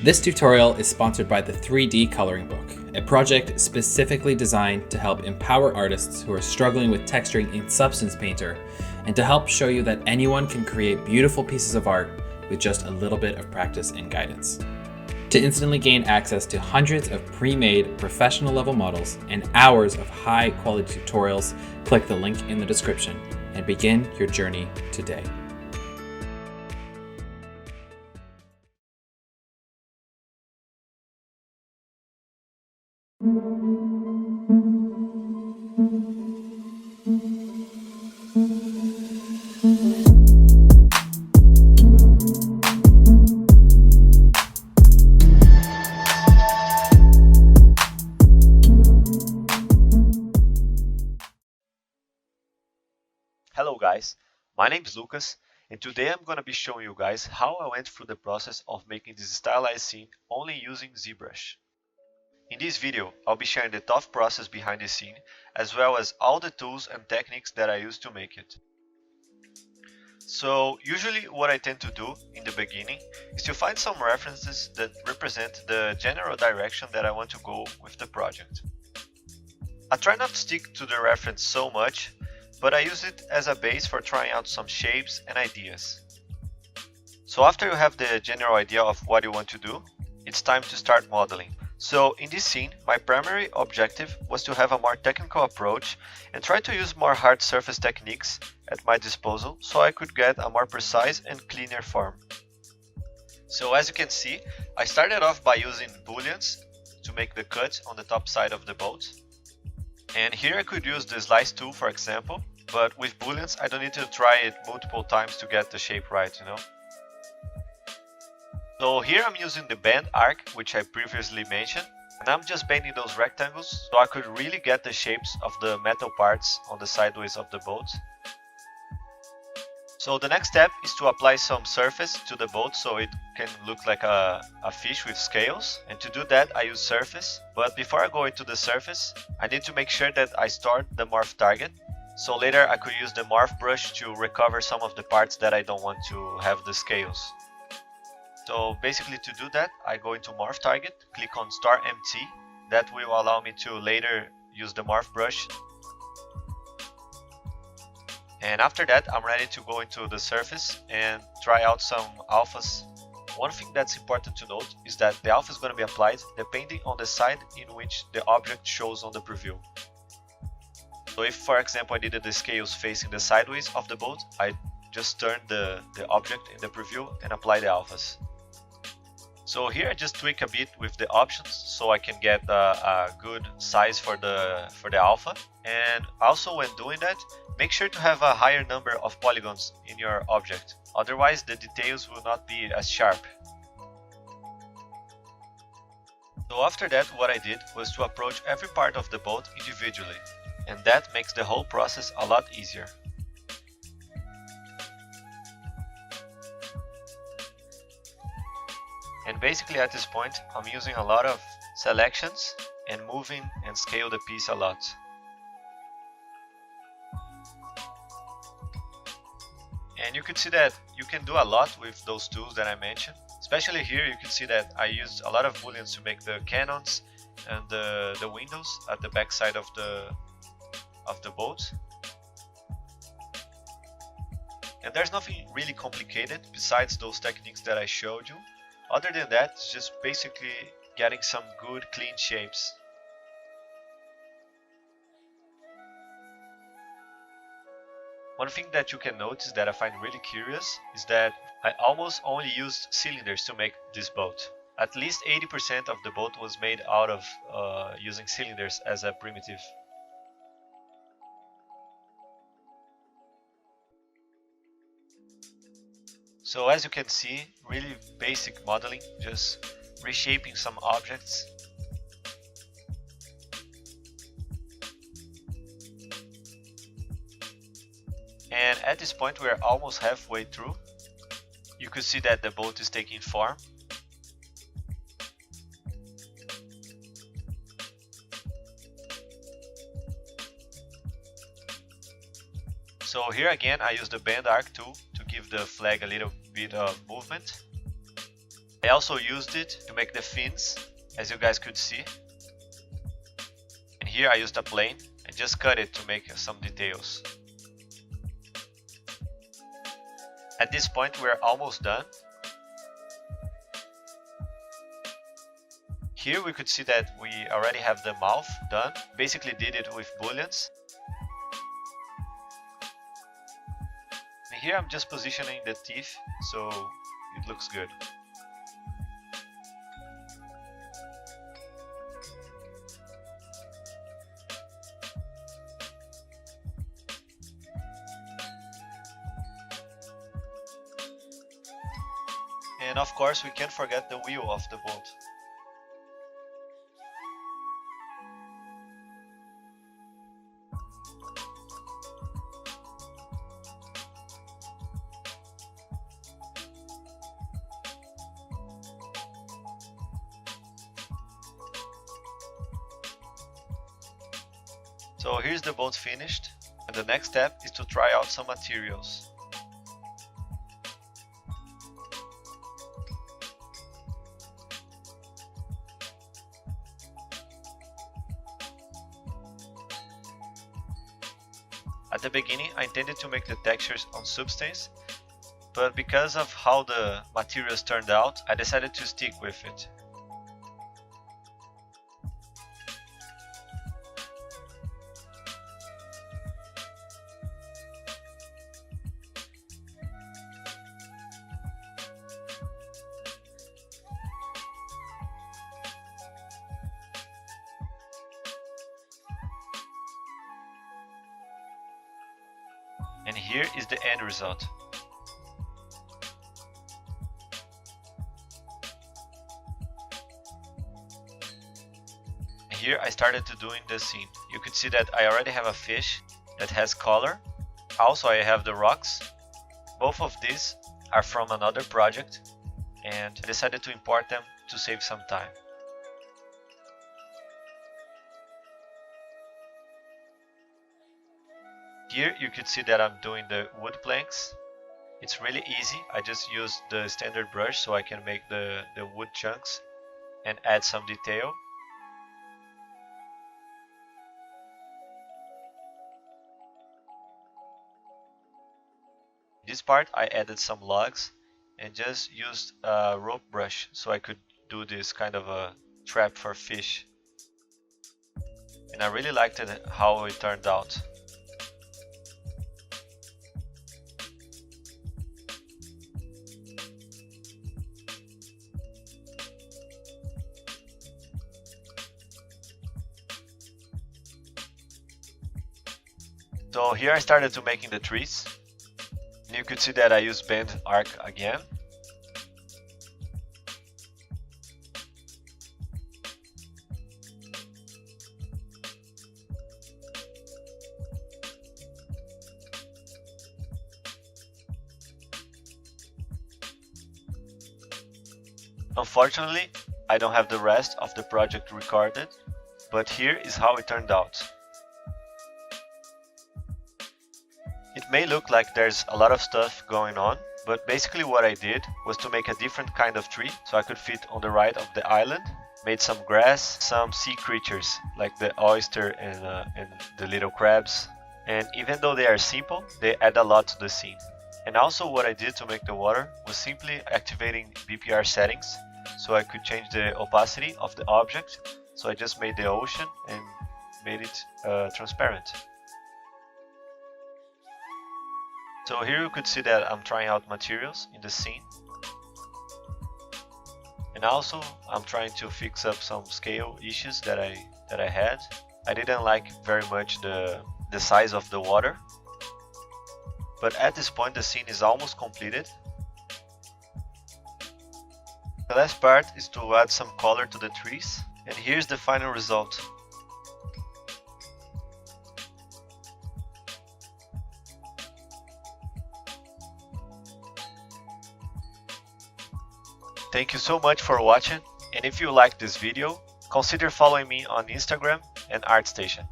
This tutorial is sponsored by the 3D Coloring Book, a project specifically designed to help empower artists who are struggling with texturing in Substance Painter and to help show you that anyone can create beautiful pieces of art with just a little bit of practice and guidance. To instantly gain access to hundreds of pre-made professional level models and hours of high quality tutorials, click the link in the description and begin your journey today. Hello guys, my name is Lucas and today I'm gonna be showing you guys how I went through the process of making this stylized scene only using Zbrush. In this video, I'll be sharing the thought process behind the scene as well as all the tools and techniques that I used to make it. So usually what I tend to do in the beginning is to find some references that represent the general direction that I want to go with the project. I try not to stick to the reference so much, but I use it as a base for trying out some shapes and ideas. So after you have the general idea of what you want to do, it's time to start modeling. So in this scene, my primary objective was to have a more technical approach and try to use more hard surface techniques at my disposal so I could get a more precise and cleaner form. So as you can see, I started off by using booleans to make the cut on the top side of the boat. And here I could use the slice tool, for example, but with booleans I don't need to try it multiple times to get the shape right, you know. So here I'm using the bend arc, which I previously mentioned, and I'm just bending those rectangles so I could really get the shapes of the metal parts on the sideways of the boat. So the next step is to apply some surface to the boat so it can look like a fish with scales, and to do that I use surface. But before I go into the surface, I need to make sure that I start the Morph Target, so later I could use the Morph brush to recover some of the parts that I don't want to have the scales. So basically to do that, I go into Morph Target, click on Start Empty. That will allow me to later use the Morph brush. And after that, I'm ready to go into the surface and try out some alphas. One thing that's important to note is that the alpha is going to be applied depending on the side in which the object shows on the preview. So if, for example, I needed the scales facing the sideways of the boat, I just turn the object in the preview and apply the alphas. So here I just tweak a bit with the options so I can get a good size for the alpha. And also when doing that, make sure to have a higher number of polygons in your object, otherwise the details will not be as sharp. So after that, what I did was to approach every part of the boat individually, and that makes the whole process a lot easier. And basically at this point, I'm using a lot of selections and moving and scale the piece a lot. And you can see that you can do a lot with those tools that I mentioned. Especially here you can see that I used a lot of booleans to make the cannons and the windows at the back side of the boat. And there's nothing really complicated besides those techniques that I showed you. Other than that, it's just basically getting some good clean shapes. One thing that you can notice that I find really curious is that I almost only used cylinders to make this boat. At least 80% of the boat was made out of using cylinders as a primitive. So as you can see, really basic modeling, just reshaping some objects. And at this point we are almost halfway through. You could see that the boat is taking form. So here again I use the bend arc tool to give the flag a little bit of movement. I also used it to make the fins, as you guys could see. And here I used a plane and just cut it to make some details. At this point we're almost done. Here we could see that we already have the mouth done. Basically did it with booleans. And here I'm just positioning the teeth so it looks good. And of course we can't forget the wheel of the boat. So here's the boat finished, and the next step is to try out some materials. At the beginning I intended to make the textures on substance, but because of how the materials turned out, I decided to stick with it. And here is the end result. Here I started to doing the scene. You could see that I already have a fish that has color. Also I have the rocks. Both of these are from another project and I decided to import them to save some time. Here you could see that I'm doing the wood planks. It's really easy. I just use the standard brush so I can make the wood chunks and add some detail. This part I added some logs and just used a rope brush so I could do this kind of a trap for fish. And I really liked it how it turned out. So here I started to making the trees. And you could see that I used bend arc again. Unfortunately, I don't have the rest of the project recorded, but here is how it turned out. It may look like there's a lot of stuff going on, but basically what I did was to make a different kind of tree so I could fit on the right of the island. Made some grass, some sea creatures like the oyster and the little crabs. And even though they are simple, they add a lot to the scene. And also what I did to make the water was simply activating BPR settings so I could change the opacity of the object. So I just made the ocean and made it transparent. So here you could see that I'm trying out materials in the scene. And also I'm trying to fix up some scale issues that I had. I didn't like very much the size of the water. But at this point the scene is almost completed. The last part is to add some color to the trees. And here's the final result. Thank you so much for watching, and if you liked this video, consider following me on Instagram and ArtStation.